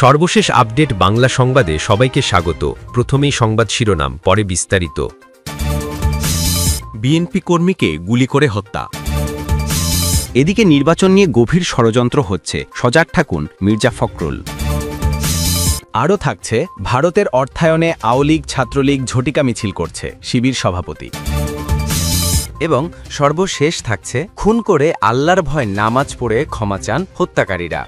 সর্বশেষ আপডেট বাংলা সংবাদে সবাইকে স্বাগত। প্রথমেই সংবাদ শিরোনাম, পরে বিস্তারিত। বিএনপি কর্মীকে গুলি করে হত্যা। এদিকে নির্বাচন নিয়ে গভীর ষড়যন্ত্র হচ্ছে, সজাগ থাকুন মির্জা ফখরুল। আরও থাকছে, ভারতের অর্থায়নে আওয়ামী ছাত্রলীগ ঝটিকা মিছিল করছে, শিবির সভাপতি। এবং সর্বশেষ থাকছে, খুন করে আল্লাহর ভয় নামাজ পড়ে ক্ষমা চান হত্যাকারীরা।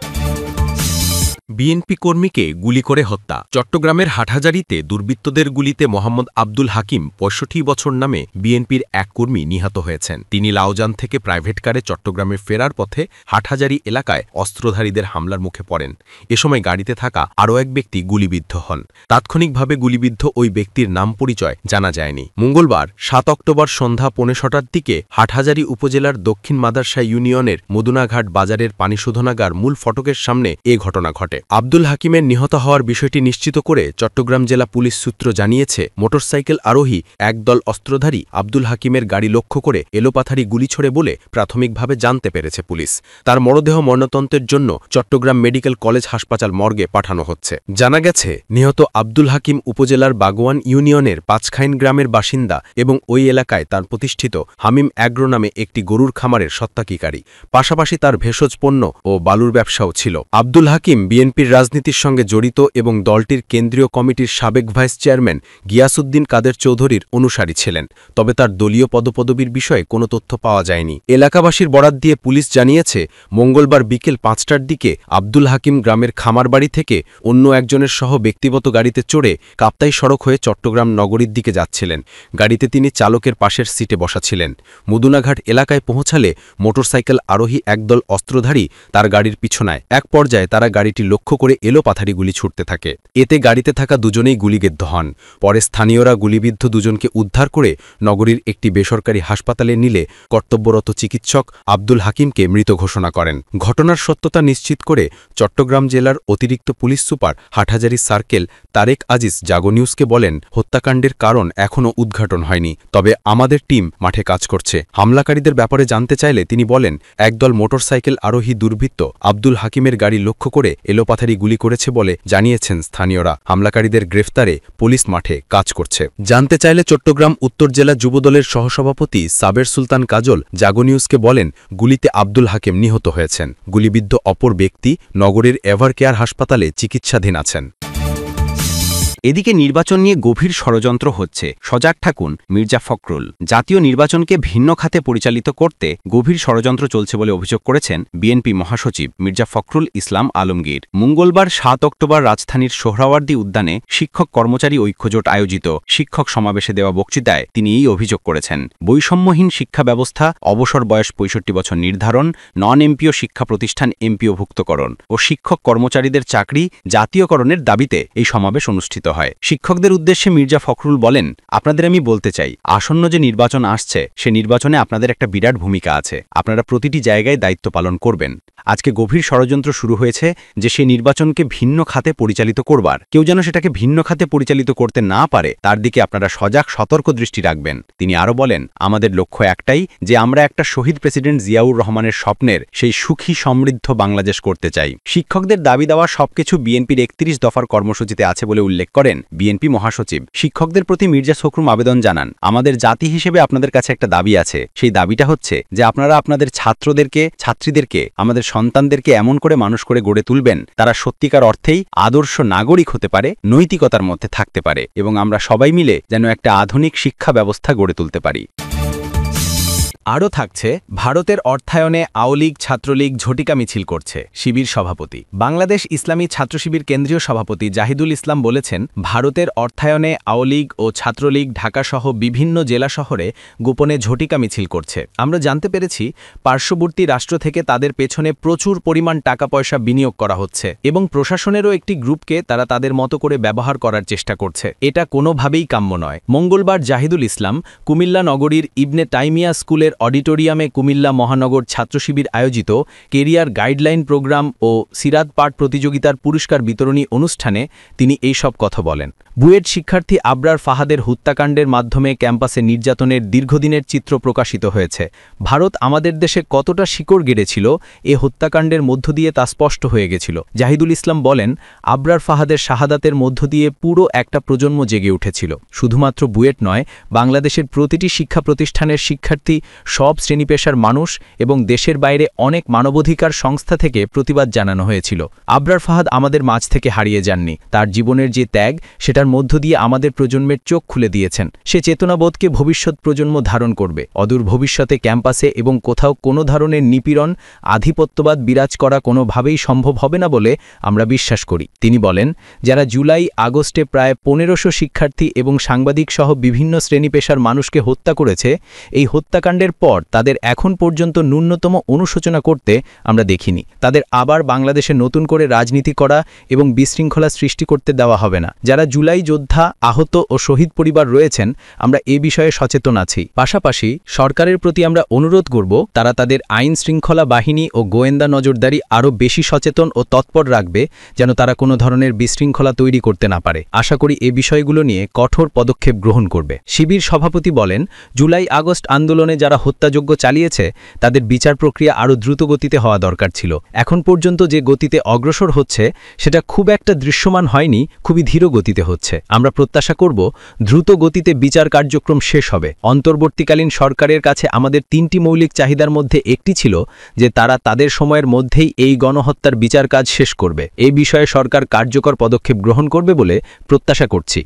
বিএনপি কর্মীকে গুলি করে হত্যা। চট্টগ্রামের হাটহাজারীতে দুর্বৃত্তদের গুলিতে মোহাম্মদ আব্দুল হাকিম ৬৫ বছর নামে বিএনপির এক কর্মী নিহত হয়েছেন। তিনি লাউজান থেকে প্রাইভেট কারে চট্টগ্রামে ফেরার পথে হাটহাজারী এলাকায় অস্ত্রধারীদের হামলার মুখে পড়েন। এ সময় গাড়িতে থাকা আরও এক ব্যক্তি গুলিবিদ্ধ হন। তাৎক্ষণিকভাবে গুলিবিদ্ধ ওই ব্যক্তির নাম পরিচয় জানা যায়নি। মঙ্গলবার ৭ অক্টোবর সন্ধ্যা ৫:৩০টার দিকে হাটহাজারী উপজেলার দক্ষিণ মাদারশা ইউনিয়নের মদুনাঘাট বাজারের পানিশোধনাগার মূল ফটকের সামনে এ ঘটনা ঘটে। আব্দুল হাকিমের নিহত হওয়ার বিষয়টি নিশ্চিত করে চট্টগ্রাম জেলা পুলিশ সূত্র জানিয়েছে, মোটরসাইকেল আরোহী একদল অস্ত্রধারী আব্দুল হাকিমের গাড়ি লক্ষ্য করে এলোপাথারি গুলি ছোড়ে বলে প্রাথমিকভাবে জানতে পেরেছে পুলিশ। তার মরদেহ ময়নাতদন্তের জন্য চট্টগ্রাম মেডিকেল কলেজ হাসপাতাল মর্গে পাঠানো হচ্ছে। জানা গেছে, নিহত আব্দুল হাকিম উপজেলার বাগোয়ান ইউনিয়নের পাঁচখাইন গ্রামের বাসিন্দা এবং ওই এলাকায় তার প্রতিষ্ঠিত হামিম অ্যাগ্রো নামে একটি গরুর খামারের স্বত্বাধিকারী। পাশাপাশি তার ভেষজ পণ্য ও বালুর ব্যবসাও ছিল। আব্দুল হাকিম বিএনপির রাজনীতির সঙ্গে জড়িত এবং দলটির কেন্দ্রীয় কমিটির সাবেক ভাইস চেয়ারম্যান গিয়াসউদ্দিন কাদের চৌধুরীর অনুসারী ছিলেন। তবে তার দলীয় পদপদবীর বিষয়ে কোনো তথ্য পাওয়া যায়নি। এলাকাবাসীর বরাত দিয়ে পুলিশ জানিয়েছে, মঙ্গলবার বিকেল ৫টার দিকে আব্দুল হাকিম গ্রামের খামারবাড়ি থেকে অন্য একজনের সহ ব্যক্তিগত গাড়িতে চড়ে কাপ্তাই সড়ক হয়ে চট্টগ্রাম নগরীর দিকে যাচ্ছিলেন। গাড়িতে তিনি চালকের পাশের সিটে বসা ছিলেন। মদুনাঘাট এলাকায় পৌঁছালে মোটরসাইকেল আরোহী একদল অস্ত্রধারী তার গাড়ির পিছনায়। এক পর্যায়ে তারা গাড়িটি লক্ষ্য করে এলোপাথারি গুলি ছুটতে থাকে। এতে গাড়িতে থাকা দুজনেই গুলিবিদ্ধ হন। পরে স্থানীয়রা গুলিবিদ্ধ দুজনকে উদ্ধার করে নগরীর একটি বেসরকারি হাসপাতালে নিলে কর্তব্যরত চিকিৎসক আব্দুল হাকিমকে মৃত ঘোষণা করেন। ঘটনার সত্যতা নিশ্চিত করে চট্টগ্রাম জেলার অতিরিক্ত police super Hathazari circle Tarek Aziz Jago নিউজকে বলেন, হত্যাকাণ্ডের কারণ এখনও উদ্ঘাটন হয়নি, তবে আমাদের টিম মাঠে কাজ করছে। হামলাকারীদের ব্যাপারে জানতে চাইলে তিনি বলেন, একদল মোটরসাইকেল আরোহী দুর্বৃত্ত আব্দুল হাকিমের গাড়ি লক্ষ্য করে এলোপাথারি গুলি করেছে বলে জানিয়েছেন স্থানীয়রা। হামলাকারীদের গ্রেফতারে পুলিশ মাঠে কাজ করছে। জানতে চাইলে চট্টগ্রাম উত্তর জেলা যুবদলের সহসভাপতি সাবের সুলতান কাজল জাগো নিউজকে বলেন, গুলিতে আব্দুল হাকিম নিহত হয়েছেন। গুলিবিদ্ধ অপর ব্যক্তি নগরীর এভারকেয়ার হাসপাতালে চিকিৎসাধীন আছেন। এদিকে নির্বাচন নিয়ে গভীর ষড়যন্ত্র হচ্ছে, সজাগ থাকুন মির্জা ফখরুল। জাতীয় নির্বাচনকে ভিন্ন খাতে পরিচালিত করতে গভীর ষড়যন্ত্র চলছে বলে অভিযোগ করেছেন বিএনপি মহাসচিব মির্জা ফখরুল ইসলাম আলমগীর। মঙ্গলবার ৭ অক্টোবর রাজধানীর সোহরাওয়ার্দী উদ্যানে শিক্ষক কর্মচারী ঐক্যজোট আয়োজিত শিক্ষক সমাবেশে দেওয়া বক্তৃতায় তিনি এই অভিযোগ করেছেন। বৈষম্যহীন শিক্ষা ব্যবস্থা, অবসর বয়স ৬৫ বছর নির্ধারণ, নন এমপিও শিক্ষা প্রতিষ্ঠান এমপিওভুক্তকরণ ও শিক্ষক কর্মচারীদের চাকরি জাতীয়করণের দাবিতে এই সমাবেশ অনুষ্ঠিত হয়। শিক্ষকদের উদ্দেশ্যে মির্জা ফখরুল বলেন, আপনাদের আমি বলতে চাই, আসন্ন যে নির্বাচন আসছে সে নির্বাচনে আপনাদের একটা বিরাট ভূমিকা আছে। আপনারা প্রতিটি জায়গায় দায়িত্ব পালন করবেন। আজকে গভীর ষড়যন্ত্র শুরু হয়েছে যে সেই নির্বাচনকে ভিন্ন খাতে পরিচালিত করবার, কেউ যেন সেটাকে ভিন্ন খাতে পরিচালিত করতে না পারে তার দিকে আপনারা সজাগ সতর্ক দৃষ্টি রাখবেন। তিনি আরও বলেন, আমাদের লক্ষ্য একটাই, যে আমরা একটা শহীদ প্রেসিডেন্ট জিয়াউর রহমানের স্বপ্নের সেই সুখী সমৃদ্ধ বাংলাদেশ করতে চাই। শিক্ষকদের দাবি দেওয়া সবকিছু বিএনপির ৩১ দফার কর্মসূচিতে আছে বলে উল্লেখ করেন বিএনপি মহাসচিব। শিক্ষকদের প্রতি মির্জা ফখরুল আবেদন জানান, আমাদের জাতি হিসেবে আপনাদের কাছে একটা দাবি আছে। সেই দাবিটা হচ্ছে যে আপনারা আপনাদের ছাত্রদেরকে, ছাত্রীদেরকে, আমাদের সন্তানদেরকে এমন করে মানুষ করে গড়ে তুলবেন তারা সত্যিকার অর্থেই আদর্শ নাগরিক হতে পারে, নৈতিকতার মধ্যে থাকতে পারে এবং আমরা সবাই মিলে যেন একটা আধুনিক শিক্ষা ব্যবস্থা গড়ে তুলতে পারি। আরও থাকছে, ভারতের অর্থায়নে আওয়ামী ছাত্রলীগ ঝটিকা মিছিল করছে, শিবির সভাপতি। বাংলাদেশ ইসলামী ছাত্র শিবির কেন্দ্রীয় সভাপতি জাহিদুল ইসলাম বলেছেন, ভারতের অর্থায়নে আওয়ামী ও ছাত্রলীগ ঢাকাসহ বিভিন্ন জেলা শহরে গোপনে ঝটিকা মিছিল করছে। আমরা জানতে পেরেছি, পার্শ্ববর্তী রাষ্ট্র থেকে তাদের পেছনে প্রচুর পরিমাণ টাকা পয়সা বিনিয়োগ করা হচ্ছে এবং প্রশাসনেরও একটি গ্রুপকে তারা তাদের মতো করে ব্যবহার করার চেষ্টা করছে। এটা কোনোভাবেই কাম্য নয়। মঙ্গলবার জাহিদুল ইসলাম কুমিল্লা নগরীর ইবনে তাইমিয়া স্কুলের কলেজের অডিটোরিয়ামে কুমিল্লা মহানগর ছাত্রশিবির আয়োজিত কেরিয়ার গাইডলাইন প্রোগ্রাম ও সিরাত পাঠ প্রতিযোগিতার পুরস্কার বিতরণী অনুষ্ঠানে তিনি এই সব কথা বলেন। বুয়েট শিক্ষার্থী আবরার ফাহাদের হত্যাকাণ্ডের মাধ্যমে ক্যাম্পাসে নির্যাতনের দীর্ঘদিনের চিত্র প্রকাশিত হয়েছে। ভারত আমাদের দেশে কতটা শিকড় গেড়েছিল এ হত্যাকাণ্ডের মধ্য দিয়ে তা স্পষ্ট হয়ে গেছিল। জাহিদুল ইসলাম বলেন, আবরার ফাহাদের শাহাদাতের মধ্য দিয়ে পুরো একটা প্রজন্ম জেগে উঠেছিল। শুধুমাত্র বুয়েট নয়, বাংলাদেশের প্রতিটি শিক্ষা প্রতিষ্ঠানের শিক্ষার্থী, সব শ্রেণীপেশার মানুষ এবং দেশের বাইরে অনেক মানবাধিকার সংস্থা থেকে প্রতিবাদ জানানো হয়েছিল। আবরার ফাহাদ আমাদের মাঝ থেকে হারিয়ে যাননি। তার জীবনের যে ত্যাগ, সেটার মধ্য দিয়ে আমাদের প্রজন্মের চোখ খুলে দিয়েছেন। সে চেতনাবোধকে ভবিষ্যৎ প্রজন্ম ধারণ করবে। অদূর ভবিষ্যতে ক্যাম্পাসে এবং কোথাও কোনো ধরনের নিপীড়ন, আধিপত্যবাদ বিরাজ করা কোনোভাবেই সম্ভব হবে না বলে আমরা বিশ্বাস করি। তিনি বলেন, যারা জুলাই আগস্টে প্রায় 1500 শিক্ষার্থী এবং সাংবাদিক সহ বিভিন্ন শ্রেণীপেশার মানুষকে হত্যা করেছে, এই হত্যাকাণ্ডের পর তাদের এখন পর্যন্ত ন্যূনতম অনুশোচনা করতে আমরা দেখিনি। তাদের আবার বাংলাদেশে নতুন করে রাজনীতি করা এবং বিশৃঙ্খলা সৃষ্টি করতে দেওয়া হবে না। যারা জুলাই যোদ্ধা, আহত ও শহীদ পরিবার রয়েছেন, আমরা এ বিষয়ে সচেতন আছি। পাশাপাশি সরকারের প্রতি আমরা অনুরোধ করব, তারা তাদের আইন শৃঙ্খলা বাহিনী ও গোয়েন্দা নজরদারি আরও বেশি সচেতন ও তৎপর রাখবে, যেন তারা কোনো ধরনের বিশৃঙ্খলা তৈরি করতে না পারে। আশা করি এ বিষয়গুলো নিয়ে কঠোর পদক্ষেপ গ্রহণ করবে। শিবির সভাপতি বলেন, জুলাই আগস্ট আন্দোলনে যারা হত্যাযজ্ঞ চালিয়েছে, তাদের বিচার প্রক্রিয়া আরও দ্রুত গতিতে হওয়া দরকার ছিল। এখন পর্যন্ত যে গতিতে অগ্রসর হচ্ছে, সেটা খুব একটা দৃশ্যমান হয়নি, খুবই ধীর গতিতে হচ্ছে। আমরা প্রত্যাশা করব, দ্রুত গতিতে বিচার কার্যক্রম শেষ হবে। অন্তর্বর্তীকালীন সরকারের কাছে আমাদের 3টি মৌলিক চাহিদার মধ্যে একটি ছিল যে তারা তাদের সময়ের মধ্যেই এই গণহত্যার বিচার কাজ শেষ করবে। এই বিষয়ে সরকার কার্যকর পদক্ষেপ গ্রহণ করবে বলে প্রত্যাশা করছি।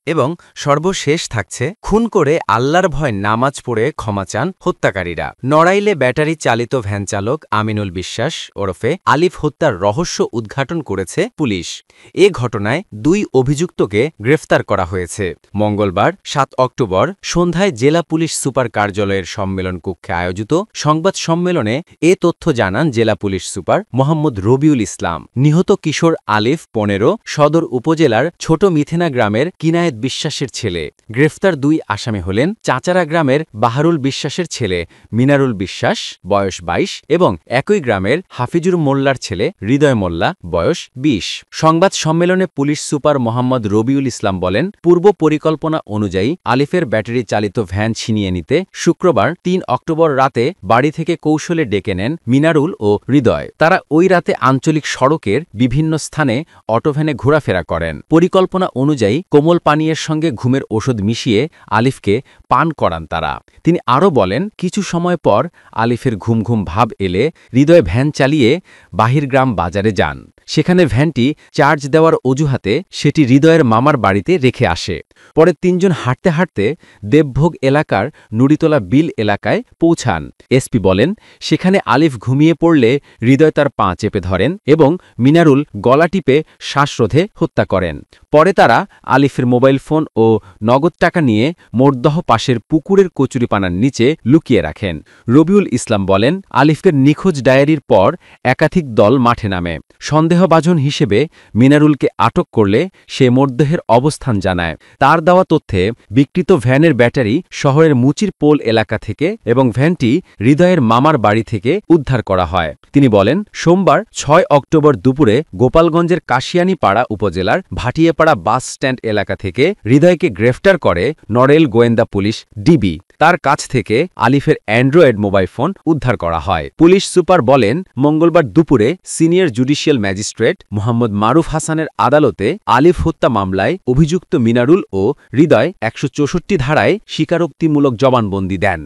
এবং সর্বশেষ থাকছে, খুন করে আল্লাহর ভয় নামাজ পড়ে ক্ষমা চান হত্যাকারীরা। নড়াইলে ব্যাটারি চালিত ভ্যান চালক আমিনুল বিশ্বাস ওরফে আলিফ হত্যার রহস্য উদ্ঘাটন করেছে পুলিশ। এ ঘটনায় 2 অভিযুক্তকে গ্রেফতার করা হয়েছে। মঙ্গলবার 7 অক্টোবর সন্ধ্যায় জেলা পুলিশ সুপার কার্যালয়ের সম্মেলন কক্ষে আয়োজিত সংবাদ সম্মেলনে এ তথ্য জানান জেলা পুলিশ সুপার মোহাম্মদ রবিউল ইসলাম। নিহত কিশোর আলিফ 15 সদর উপজেলার ছোট মিথেনা গ্রামের কিনায়েত বিশ্বাসের ছেলে। গ্রেফতার 2 আসামি হলেন চাচারা গ্রামের বাহারুল বিশ্বাসের ছেলে মিনারুল বিশ্বাস, বয়স 22, এবং একই গ্রামের হাফিজুর মোল্লার ছেলে হৃদয় মোল্লা, বয়স 20। সংবাদ সম্মেলনে পুলিশ সুপার মোহাম্মদ রবিউল ইসলাম বলেন, পূর্ব পরিকল্পনা অনুযায়ী আলিফের ব্যাটারি চালিত ভ্যান ছিনিয়ে নিতে শুক্রবার 3 অক্টোবর রাতে বাড়ি থেকে কৌশলে ডেকে নেন মিনারুল ও হৃদয়। তারা ওই রাতে আঞ্চলিক সড়কের বিভিন্ন স্থানে অটোভ্যানে ঘোরাফেরা করেন। পরিকল্পনা অনুযায়ী কোমল পানীয়ের সঙ্গে ঘুমের ওষুধ মিশিয়ে আলিফকে পান করান তারা। তিনি আরও বলেন, কিছু সময় পর আলিফের ঘুম ঘুম ভাব এলে হৃদয় ভ্যান চালিয়ে বাহিরগ্রাম বাজারে যান। সেখানে ভ্যানটি চার্জ দেওয়ার অজুহাতে সেটি হৃদয়ের মামার বাড়িতে রেখে আসে। পরে 3 জন হাঁটতে হাঁটতে দেবভোগ এলাকার নুড়িতলা বিল এলাকায় পৌঁছান। এসপি বলেন, সেখানে আলিফ ঘুমিয়ে পড়লে হৃদয় তার পা চেপে ধরেন এবং মিনারুল গলা টিপে শ্বাসরোধে হত্যা করেন। পরে তারা আলিফের মোবাইল ফোন ও নগদ টাকা নিয়ে মোরদহ পাশের পুকুরের কচুরিপানার নিচে লুকিয়ে রাখেন। রবিউল ইসলাম বলেন, আলিফের নিখোঁজ ডায়েরির পর একাধিক দল মাঠে নামে। সন্দেহভাজন হিসেবে মিনারুলকে আটক করলে সে মরদেহের অবস্থান জানায়। তার দেওয়া তথ্যে বিকৃত ভ্যানের ব্যাটারি শহরের মুচির পোল এলাকা থেকে এবং ভ্যানটি হৃদয়ের মামার বাড়ি থেকে উদ্ধার করা হয়। তিনি বলেন, সোমবার 6 অক্টোবর দুপুরে গোপালগঞ্জের কাশিয়ানীপাড়া উপজেলার ভাটিয়াপাড়া বাস স্ট্যান্ড এলাকা থেকে হৃদয়কে গ্রেফতার করে নড়াইল গোয়েন্দা পুলিশ ডিবি। তার কাছ থেকে আলিফের অ্যান্ড্রয়েড মোবাইল ফোন উদ্ধার করা হয়। পুলিশ সুপার বলেন, মঙ্গলবার দুপুরে সিনিয়র জুডিশিয়াল ম্যাজিস্ট্রেট মোহাম্মদ মারুফ হাসানের আদালতে আলিফ হত্যা মামলায় অভিযুক্ত মিনারুল ও হৃদয় 164 ধারায় স্বীকারোক্তিমূলক জবানবন্দি দেন।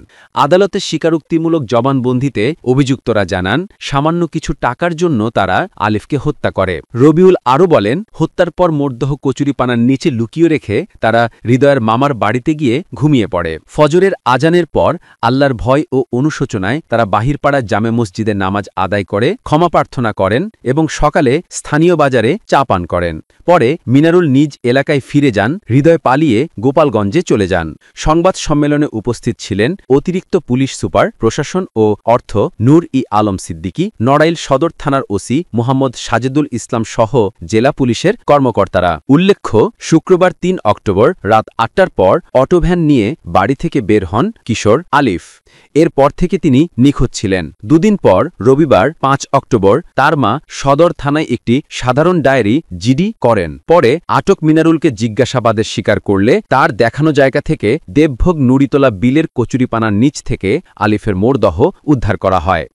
আদালতের স্বীকারোক্তিমূলক জবানবন্দিতে অভিযুক্তরা জানান, সামান্য কিছু টাকার জন্য তারা আলিফকে হত্যা করে। রবিউল আরও বলেন, হত্যার পর মরদেহ কচুরিপানার নিচে লুকিয়ে রেখে তারা হৃদয়ের মামার বাড়িতে গিয়ে ঘুমিয়ে পড়ে। ফজরের আজানের পর আল্লাহর ভয় ও অনুশোচনায় তারা বাহিরপাড়া জামে মসজিদে নামাজ আদায় করে ক্ষমা প্রার্থনা করেন এবং সকালে স্থানীয় বাজারে চা পান করেন। পরে মিনারুল নিজ এলাকায় ফিরে যান, হৃদয় পালিয়ে গোপালগঞ্জে চলে যান। সংবাদ সম্মেলনে উপস্থিত ছিলেন অতিরিক্ত পুলিশ সুপার প্রশাসন ও অর্থ নূর ই আলম সিদ্দিকী, নড়াইল সদর থানার ওসি মোহাম্মদ সাজেদুল ইসলাম সহ জেলা পুলিশের কর্মকর্তারা। উল্লেখ্য, শুক্রবার 3 অক্টোবর রাত 8টার পর অটোভ্যান নিয়ে বাড়ি থেকে বের হন হন কিশোর আলিফ। এরপর থেকে তিনি নিখোঁজ ছিলেন। দুদিন পর রবিবার ৫ অক্টোবর তার মা সদর থানায় একটি সাধারণ ডায়েরি জিডি করেন। পরে আটক মিনারুলকে জিজ্ঞাসাবাদে স্বীকার করলে তার দেখানো জায়গা থেকে দেবভোগ নুড়িতলা বিলের কচুরিপানার নিচ থেকে আলিফের মরদেহ উদ্ধার করা হয়।